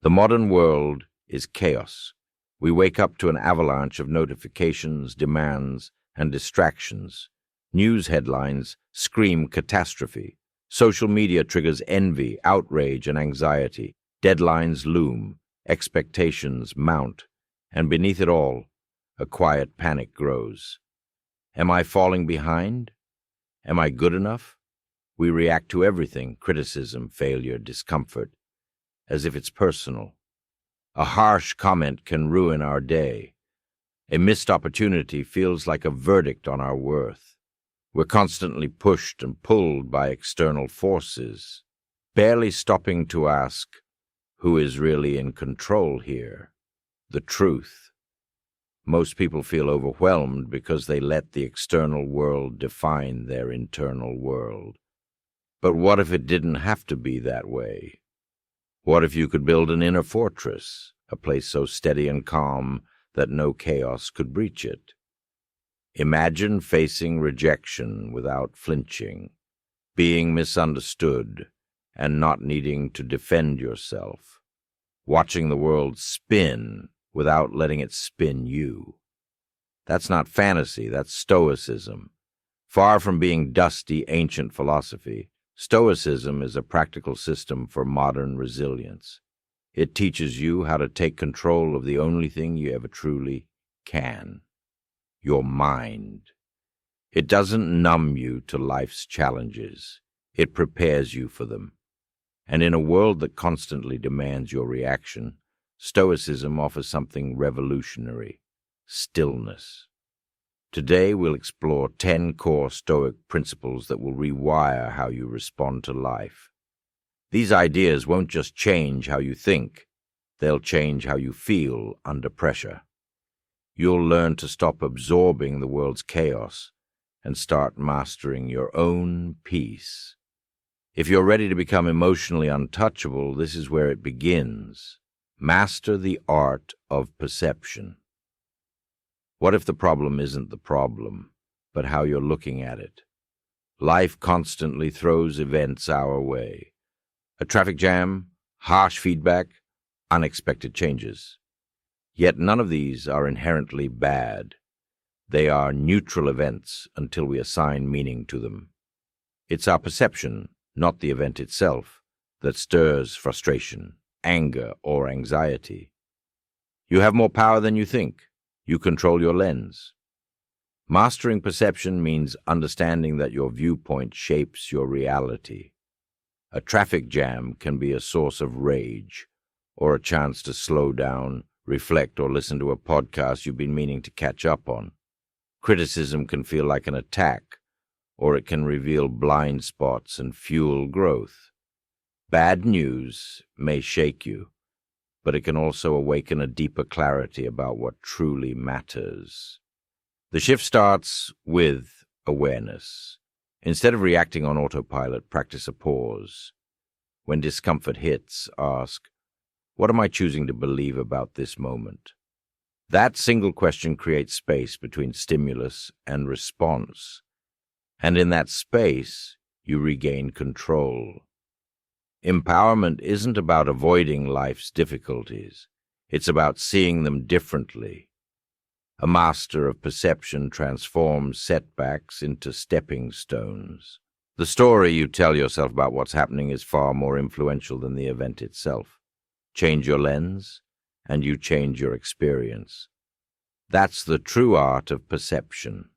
The modern world is chaos. We wake up to an avalanche of notifications, demands, and distractions. News headlines scream catastrophe. Social media triggers envy, outrage, and anxiety. Deadlines loom, expectations mount, and beneath it all, a quiet panic grows. Am I falling behind? Am I good enough? We react to everything, criticism, failure, discomfort, as if it's personal. A harsh comment can ruin our day. A missed opportunity feels like a verdict on our worth. We're constantly pushed and pulled by external forces, barely stopping to ask, who is really in control here? The truth. Most people feel overwhelmed because they let the external world define their internal world. But what if it didn't have to be that way? What if you could build an inner fortress, a place so steady and calm that no chaos could breach it? Imagine facing rejection without flinching, being misunderstood and not needing to defend yourself, watching the world spin without letting it spin you. That's not fantasy, that's Stoicism. Far from being dusty, ancient philosophy, Stoicism is a practical system for modern resilience. It teaches you how to take control of the only thing you ever truly can, your mind. It doesn't numb you to life's challenges. It prepares you for them. And in a world that constantly demands your reaction, Stoicism offers something revolutionary: stillness. Today we'll explore 10 core Stoic principles that will rewire how you respond to life. These ideas won't just change how you think, they'll change how you feel under pressure. You'll learn to stop absorbing the world's chaos and start mastering your own peace. If you're ready to become emotionally untouchable, this is where it begins. Master the art of perception. What if the problem isn't the problem, but how you're looking at it? Life constantly throws events our way. A traffic jam, harsh feedback, unexpected changes. Yet none of these are inherently bad. They are neutral events until we assign meaning to them. It's our perception, not the event itself, that stirs frustration, anger, or anxiety. You have more power than you think. You control your lens. Mastering perception means understanding that your viewpoint shapes your reality. A traffic jam can be a source of rage, or a chance to slow down, reflect, or listen to a podcast you've been meaning to catch up on. Criticism can feel like an attack, or it can reveal blind spots and fuel growth. Bad news may shake you, but it can also awaken a deeper clarity about what truly matters. The shift starts with awareness. Instead of reacting on autopilot, practice a pause. When discomfort hits, ask, what am I choosing to believe about this moment? That single question creates space between stimulus and response. And in that space, you regain control. Empowerment isn't about avoiding life's difficulties. It's about seeing them differently. A master of perception transforms setbacks into stepping stones. The story you tell yourself about what's happening is far more influential than the event itself. Change your lens, and you change your experience. That's the true art of perception.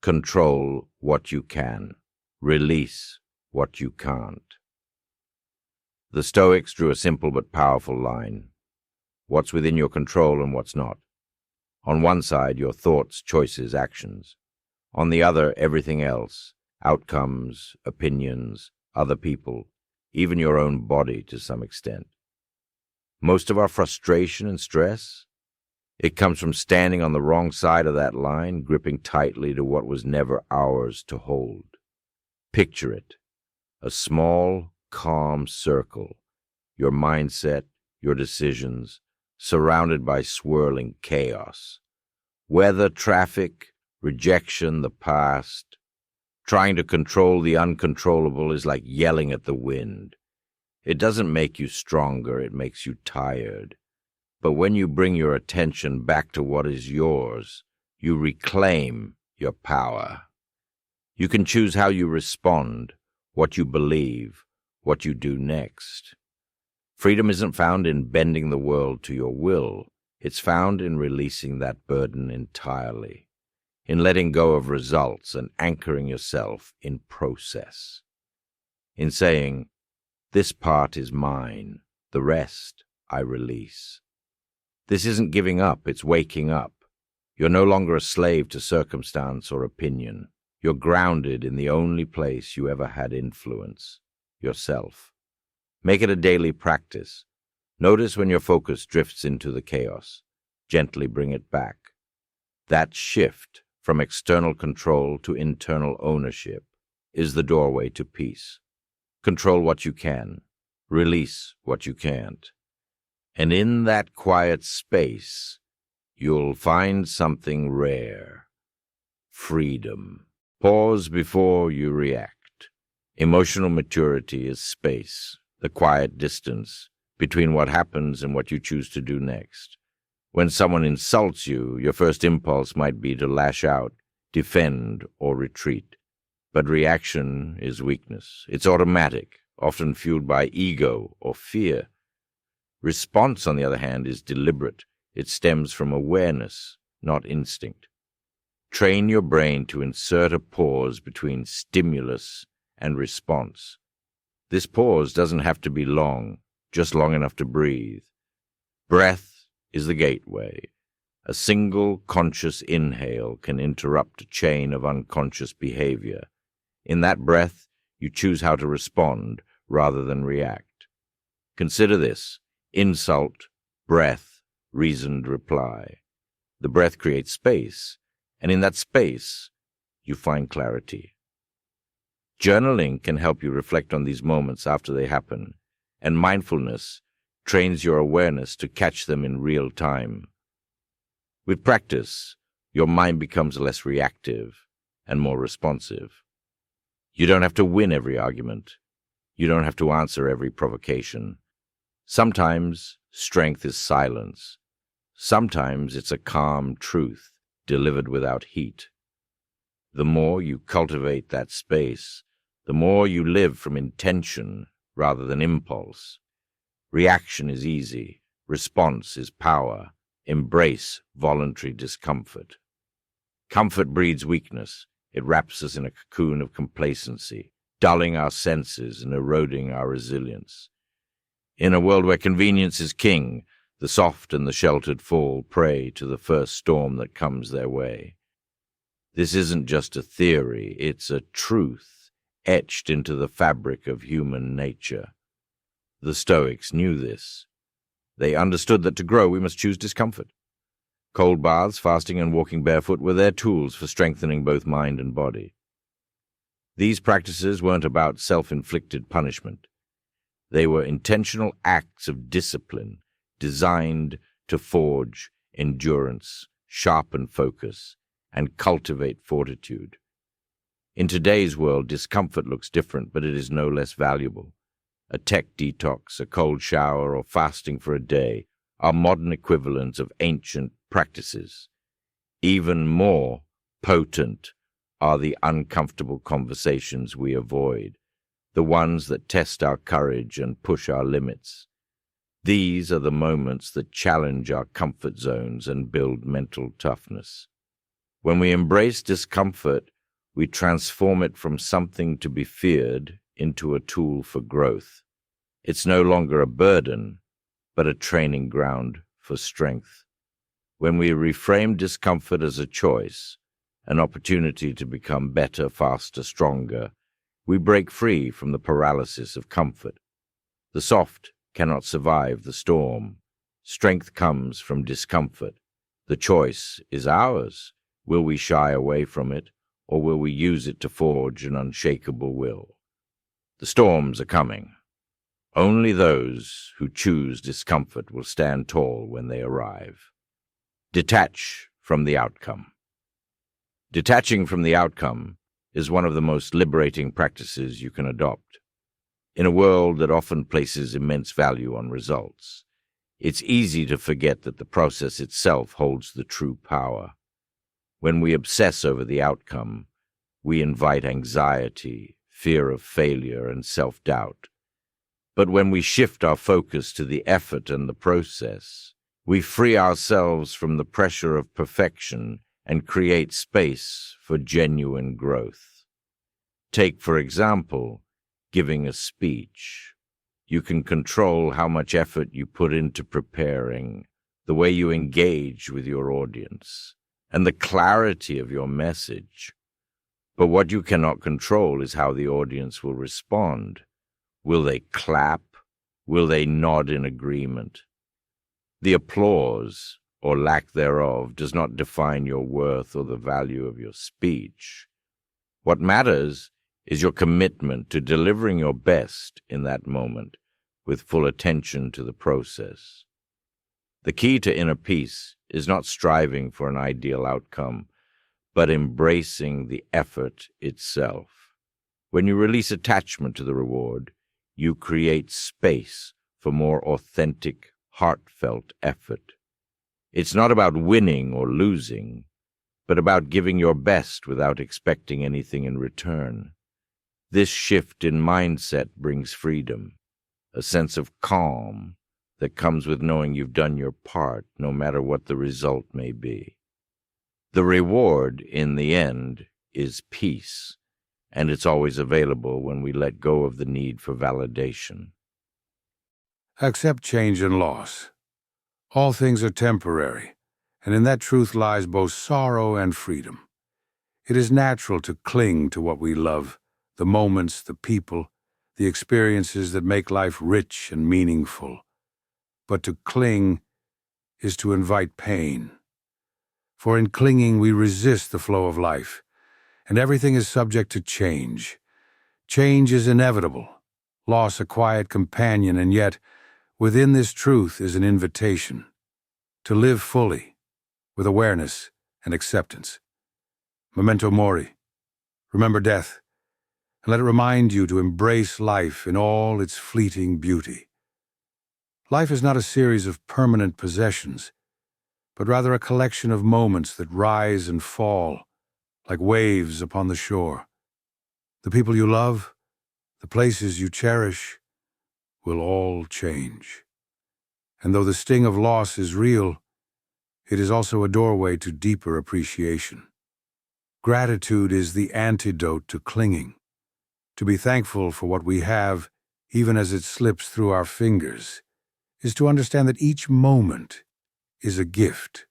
Control what you can. Release what you can't. The Stoics drew a simple but powerful line. What's within your control and what's not. On one side, your thoughts, choices, actions. On the other, everything else, outcomes, opinions, other people, even your own body to some extent. Most of our frustration and stress, it comes from standing on the wrong side of that line, gripping tightly to what was never ours to hold. Picture it, a small, calm circle, your mindset, your decisions, surrounded by swirling chaos. Weather, traffic, rejection, the past. Trying to control the uncontrollable is like yelling at the wind. It doesn't make you stronger, it makes you tired. But when you bring your attention back to what is yours, you reclaim your power. You can choose how you respond, what you believe, what you do next. Freedom isn't found in bending the world to your will. It's found in releasing that burden entirely, in letting go of results and anchoring yourself in process, in saying, "This part is mine, the rest I release." This isn't giving up, it's waking up. You're no longer a slave to circumstance or opinion. You're grounded in the only place you ever had influence, yourself. Make it a daily practice. Notice when your focus drifts into the chaos. Gently bring it back. That shift from external control to internal ownership is the doorway to peace. Control what you can. Release what you can't. And in that quiet space, you'll find something rare. Freedom. Pause before you react. Emotional maturity is space, the quiet distance between what happens and what you choose to do next. When someone insults you, your first impulse might be to lash out, defend, or retreat. But reaction is weakness. It's automatic, often fueled by ego or fear. Response, on the other hand, is deliberate. It stems from awareness, not instinct. Train your brain to insert a pause between stimulus and response. This pause doesn't have to be long, just long enough to breathe. Breath is the gateway. A single conscious inhale can interrupt a chain of unconscious behavior. In that breath, you choose how to respond rather than react. Consider this: insult, breath, reasoned reply. The breath creates space, and in that space, you find clarity. Journaling can help you reflect on these moments after they happen, and mindfulness trains your awareness to catch them in real time. With practice, your mind becomes less reactive and more responsive. You don't have to win every argument. You don't have to answer every provocation. Sometimes strength is silence. Sometimes it's a calm truth delivered without heat. The more you cultivate that space, the more you live from intention rather than impulse. Reaction is easy. Response is power. Embrace voluntary discomfort. Comfort breeds weakness. It wraps us in a cocoon of complacency, dulling our senses and eroding our resilience. In a world where convenience is king, the soft and the sheltered fall prey to the first storm that comes their way. This isn't just a theory, it's a truth etched into the fabric of human nature. The Stoics knew this. They understood that to grow we must choose discomfort. Cold baths, fasting, and walking barefoot were their tools for strengthening both mind and body. These practices weren't about self-inflicted punishment. They were intentional acts of discipline designed to forge endurance, sharpen focus, and cultivate fortitude. In today's world, discomfort looks different, but it is no less valuable. A tech detox, a cold shower, or fasting for a day are modern equivalents of ancient practices. Even more potent are the uncomfortable conversations we avoid, the ones that test our courage and push our limits. These are the moments that challenge our comfort zones and build mental toughness. When we embrace discomfort, we transform it from something to be feared into a tool for growth. It's no longer a burden, but a training ground for strength. When we reframe discomfort as a choice, an opportunity to become better, faster, stronger, we break free from the paralysis of comfort. The soft cannot survive the storm. Strength comes from discomfort. The choice is ours. Will we shy away from it, or will we use it to forge an unshakable will? The storms are coming. Only those who choose discomfort will stand tall when they arrive. Detach from the outcome. Detaching from the outcome is one of the most liberating practices you can adopt. In a world that often places immense value on results, it's easy to forget that the process itself holds the true power. When we obsess over the outcome, we invite anxiety, fear of failure, and self-doubt. But when we shift our focus to the effort and the process, we free ourselves from the pressure of perfection and create space for genuine growth. Take, for example, giving a speech. You can control how much effort you put into preparing, the way you engage with your audience, and the clarity of your message. But what you cannot control is how the audience will respond. Will they clap? Will they nod in agreement? The applause, or lack thereof, does not define your worth or the value of your speech. What matters is your commitment to delivering your best in that moment with full attention to the process. The key to inner peace is not striving for an ideal outcome, but embracing the effort itself. When you release attachment to the reward, you create space for more authentic, heartfelt effort. It's not about winning or losing, but about giving your best without expecting anything in return. This shift in mindset brings freedom, a sense of calm that comes with knowing you've done your part, no matter what the result may be. The reward, in the end, is peace, and it's always available when we let go of the need for validation. Accept change and loss. All things are temporary, and in that truth lies both sorrow and freedom. It is natural to cling to what we love, the moments, the people, the experiences that make life rich and meaningful. But to cling is to invite pain. For in clinging we resist the flow of life, and everything is subject to change. Change is inevitable, loss a quiet companion, and yet, within this truth is an invitation to live fully, with awareness and acceptance. Memento mori, remember death, and let it remind you to embrace life in all its fleeting beauty. Life is not a series of permanent possessions, but rather a collection of moments that rise and fall, like waves upon the shore. The people you love, the places you cherish, will all change. And though the sting of loss is real, it is also a doorway to deeper appreciation. Gratitude is the antidote to clinging. To be thankful for what we have, even as it slips through our fingers, is to understand that each moment is a gift.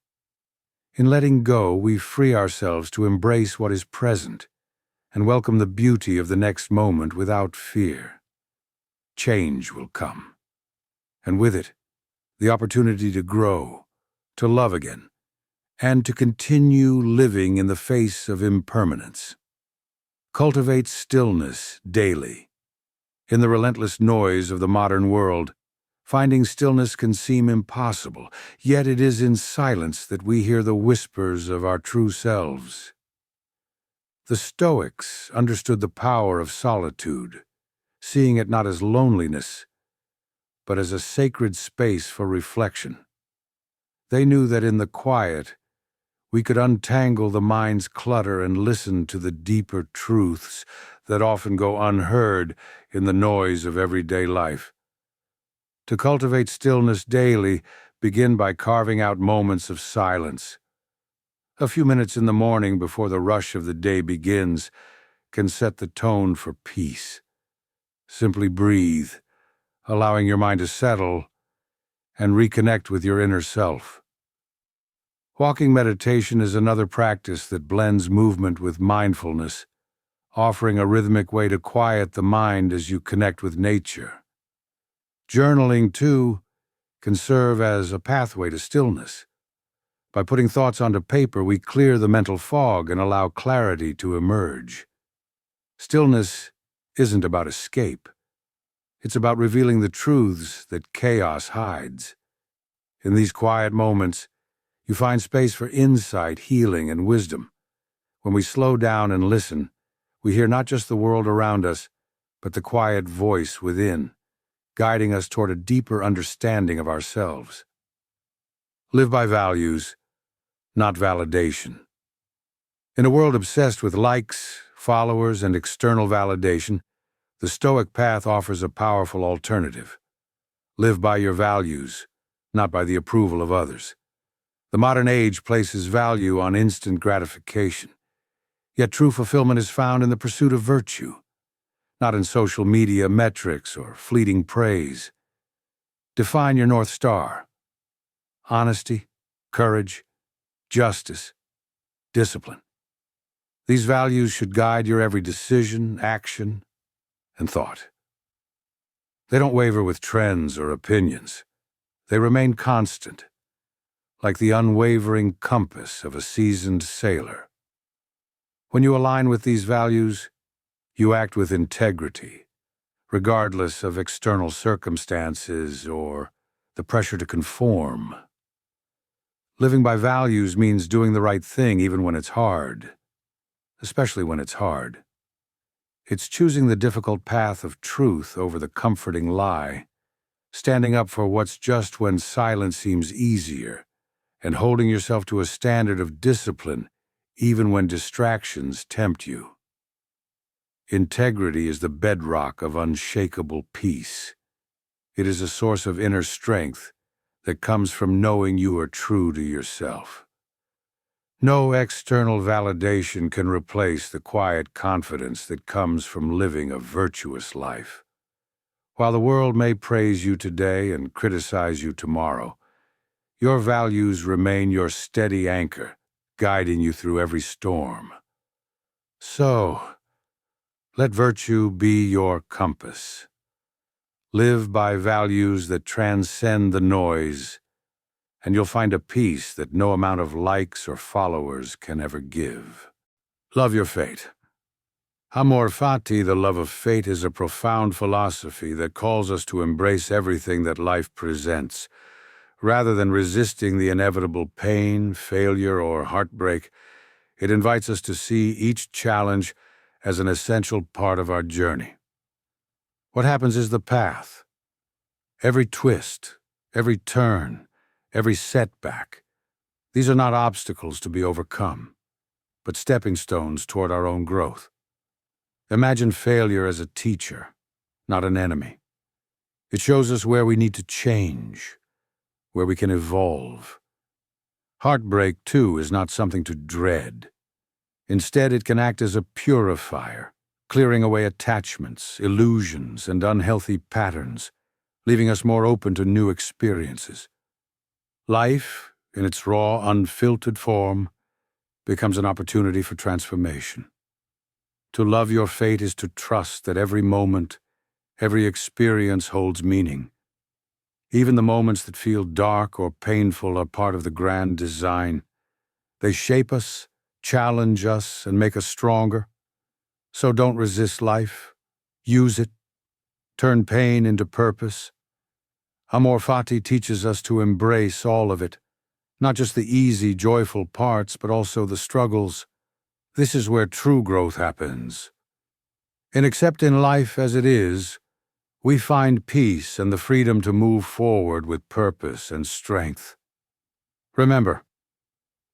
In letting go, we free ourselves to embrace what is present and welcome the beauty of the next moment without fear. Change will come, and with it, the opportunity to grow, to love again, and to continue living in the face of impermanence. Cultivate stillness daily. In the relentless noise of the modern world, finding stillness can seem impossible, yet it is in silence that we hear the whispers of our true selves. The Stoics understood the power of solitude, seeing it not as loneliness, but as a sacred space for reflection. They knew that in the quiet, we could untangle the mind's clutter and listen to the deeper truths that often go unheard in the noise of everyday life. To cultivate stillness daily, begin by carving out moments of silence. A few minutes in the morning before the rush of the day begins can set the tone for peace. Simply breathe, allowing your mind to settle and reconnect with your inner self. Walking meditation is another practice that blends movement with mindfulness, offering a rhythmic way to quiet the mind as you connect with nature. Journaling, too, can serve as a pathway to stillness. By putting thoughts onto paper, we clear the mental fog and allow clarity to emerge. Stillness isn't about escape. It's about revealing the truths that chaos hides. In these quiet moments, you find space for insight, healing, and wisdom. When we slow down and listen, we hear not just the world around us, but the quiet voice within, guiding us toward a deeper understanding of ourselves. Live by values, not validation. In a world obsessed with likes, followers, and external validation, the Stoic path offers a powerful alternative. Live by your values, not by the approval of others. The modern age places value on instant gratification, yet true fulfillment is found in the pursuit of virtue, not in social media metrics or fleeting praise. Define your North Star: honesty, courage, justice, discipline. These values should guide your every decision, action, and thought. They don't waver with trends or opinions. They remain constant, like the unwavering compass of a seasoned sailor. When you align with these values, you act with integrity, regardless of external circumstances or the pressure to conform. Living by values means doing the right thing even when it's hard, especially when it's hard. It's choosing the difficult path of truth over the comforting lie, standing up for what's just when silence seems easier, and holding yourself to a standard of discipline even when distractions tempt you. Integrity is the bedrock of unshakable peace. It is a source of inner strength that comes from knowing you are true to yourself. No external validation can replace the quiet confidence that comes from living a virtuous life. While the world may praise you today and criticize you tomorrow, your values remain your steady anchor, guiding you through every storm. So, let virtue be your compass. Live by values that transcend the noise, and you'll find a peace that no amount of likes or followers can ever give. Love your fate. Amor fati, the love of fate, is a profound philosophy that calls us to embrace everything that life presents. Rather than resisting the inevitable pain, failure, or heartbreak, it invites us to see each challenge as an essential part of our journey. What happens is the path. Every twist, every turn, every setback. These are not obstacles to be overcome, but stepping stones toward our own growth. Imagine failure as a teacher, not an enemy. It shows us where we need to change, where we can evolve. Heartbreak, too, is not something to dread. Instead, it can act as a purifier, clearing away attachments, illusions, and unhealthy patterns, leaving us more open to new experiences. Life, in its raw, unfiltered form, becomes an opportunity for transformation. To love your fate is to trust that every moment, every experience holds meaning. Even the moments that feel dark or painful are part of the grand design. They shape us, challenge us, and make us stronger. So don't resist life. Use it. Turn pain into purpose. Amor fati teaches us to embrace all of it, not just the easy, joyful parts, but also the struggles. This is where true growth happens. In accepting life as it is, we find peace and the freedom to move forward with purpose and strength. Remember,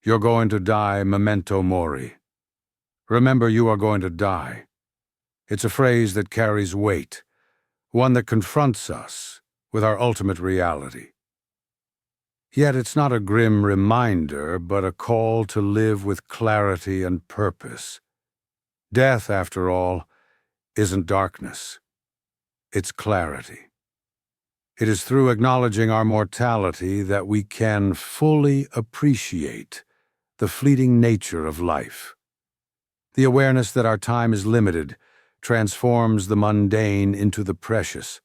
you're going to die memento mori. Remember, you are going to die. It's a phrase that carries weight, one that confronts us with our ultimate reality. Yet it's not a grim reminder, but a call to live with clarity and purpose. Death, after all, isn't darkness. It's clarity. It is through acknowledging our mortality that we can fully appreciate the fleeting nature of life. The awareness that our time is limited transforms the mundane into the precious,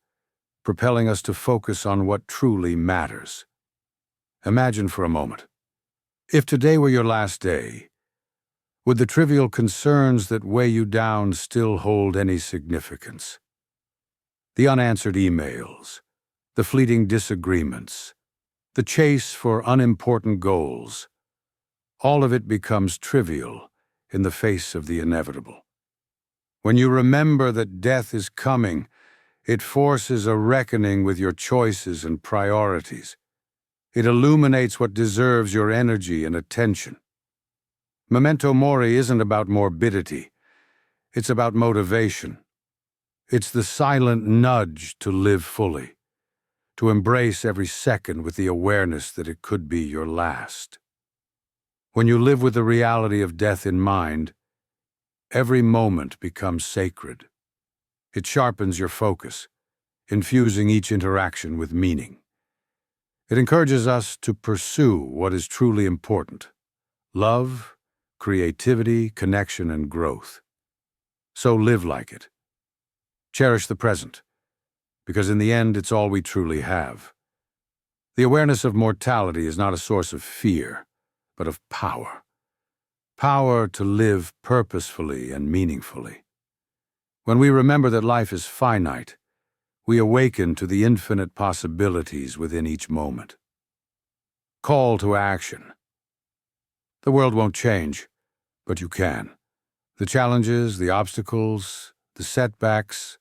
propelling us to focus on what truly matters. Imagine for a moment, if today were your last day, would the trivial concerns that weigh you down still hold any significance? The unanswered emails, the fleeting disagreements, the chase for unimportant goals, all of it becomes trivial in the face of the inevitable. When you remember that death is coming, it forces a reckoning with your choices and priorities. It illuminates what deserves your energy and attention. Memento mori isn't about morbidity. It's about motivation. It's the silent nudge to live fully, to embrace every second with the awareness that it could be your last. When you live with the reality of death in mind, every moment becomes sacred. It sharpens your focus, infusing each interaction with meaning. It encourages us to pursue what is truly important: love, creativity, connection, and growth. So live like it. Cherish the present, because in the end, it's all we truly have. The awareness of mortality is not a source of fear, but of power. Power to live purposefully and meaningfully. When we remember that life is finite, we awaken to the infinite possibilities within each moment. Call to action. The world won't change, but you can. The challenges, the obstacles, the setbacks,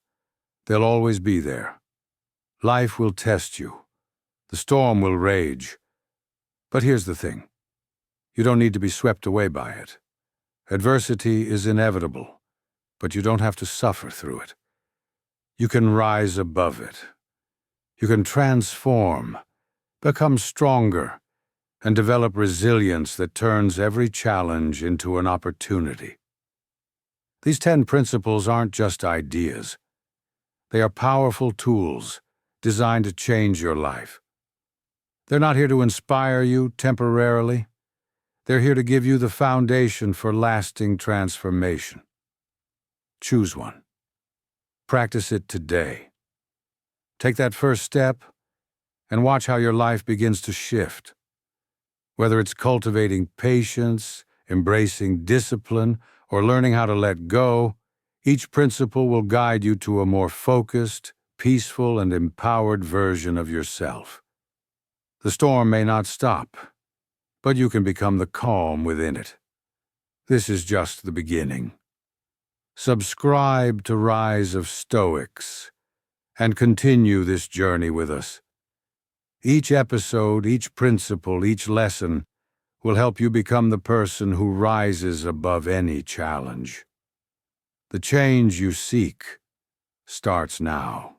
they'll always be there. Life will test you. The storm will rage. But here's the thing. You don't need to be swept away by it. Adversity is inevitable, but you don't have to suffer through it. You can rise above it. You can transform, become stronger, and develop resilience that turns every challenge into an opportunity. These 10 principles aren't just ideas. They are powerful tools designed to change your life. They're not here to inspire you temporarily. They're here to give you the foundation for lasting transformation. Choose one. Practice it today. Take that first step and watch how your life begins to shift. Whether it's cultivating patience, embracing discipline, or learning how to let go, each principle will guide you to a more focused, peaceful, and empowered version of yourself. The storm may not stop, but you can become the calm within it. This is just the beginning. Subscribe to Rise of Stoics and continue this journey with us. Each episode, each principle, each lesson will help you become the person who rises above any challenge. The change you seek starts now.